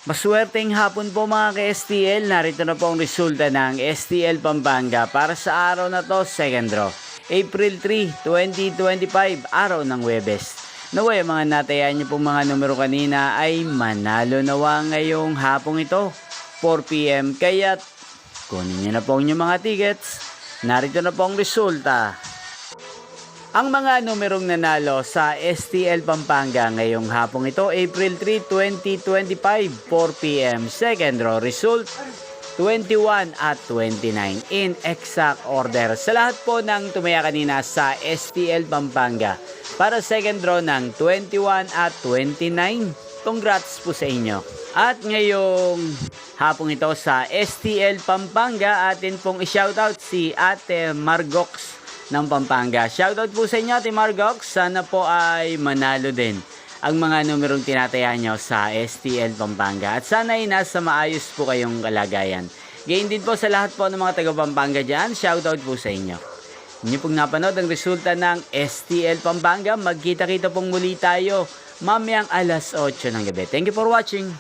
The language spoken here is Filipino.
Maswerteng hapon po mga ka-STL, narito na po ang resulta ng STL Pampanga para sa araw na to, second draw. April 3, 2025, araw ng Huwebes. Naway mga natayaan niyo pong mga numero kanina ay manalo nawa ngayong hapong ito, 4 PM. Kaya kunin niyo na po ang inyong mga tickets. Narito na po ang resulta. Ang mga numerong nanalo sa STL Pampanga ngayong hapong ito, April 3, 2025, 4 PM. Second draw result, 21 at 29 in exact order. Sa lahat po ng tumaya kanina sa STL Pampanga para second draw ng 21 at 29, congrats po sa inyo. At ngayong hapong ito sa STL Pampanga, atin pong i-shoutout si Ate Margox ng Pampanga. Shoutout po sa inyo, Ate Margox. Sana po ay manalo din ang mga numerong tinataya nyo sa STL Pampanga. At sana ay nasa maayos po kayong kalagayan. Gayon din po sa lahat po ng mga taga Pampanga dyan. Shoutout po sa inyo. Inyo pong napanood ang resulta ng STL Pampanga. Magkita-kita pong muli tayo mamayang alas 8 ng gabi. Thank you for watching.